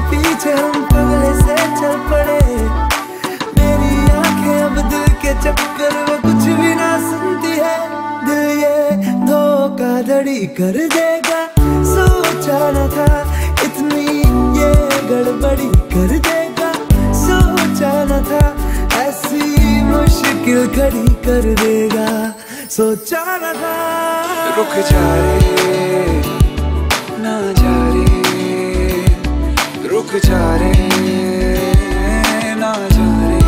पीछे हम पगले से चल पड़े। मेरी आंखें अब दिल के चक्कर में कुछ भी ना सुनती है। दिल ये धोखाधड़ी कर देगा, सोचा न था इतनी ये गड़बड़ी कर देगा। सोचा न था ऐसी मुश्किल घड़ी कर देगा, सोचा न था। रुक जा रे ना जा रे, रुक जा रे ना जा रे,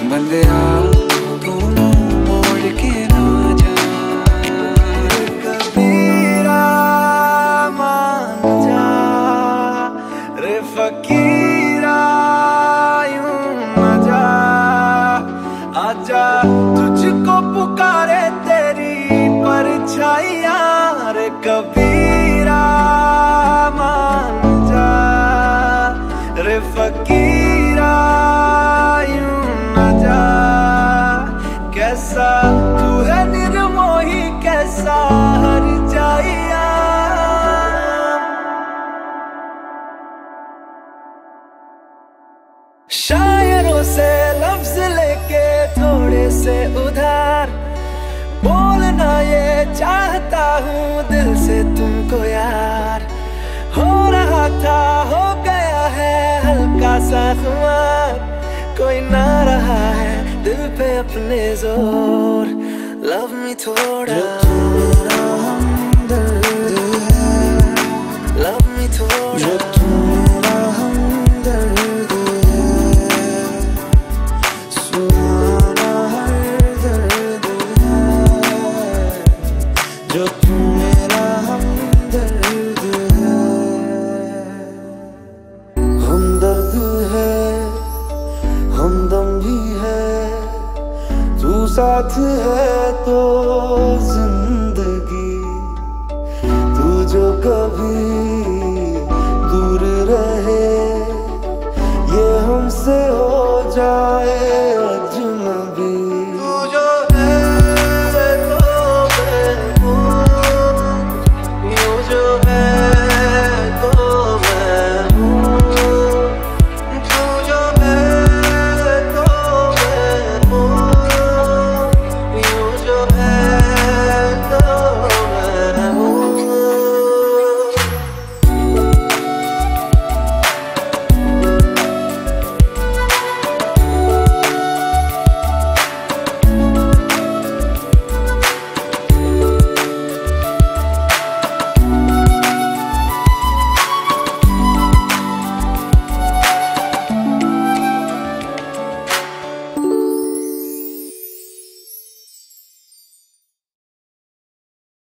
बंदिया तू मोड़ के ना जा। कबीरा मान जा रे फकीरा, यूं न जा। आजा तुझको पुकारे तेरी परछाइयां रे कबीरा, मान जा रे फकीरा, यूं न जा। कैसा तू है निर्मोही, कैसा हर जाइया। शायरों से लफ्ज लेके थोड़े से उधार, बोलना ये चाहता हूँ दिल से तुमको यार। हो रहा था हो गया है हल्का सा खुमार, कोई ना रहा है दिल पे अपने जोर। लव मी थोड़ा, लव मी थोड़ा, जो तू मेरा हमदर्द है। हमदर्द है हमदम भी है, तू साथ है तो जिंदगी। तू जो कभी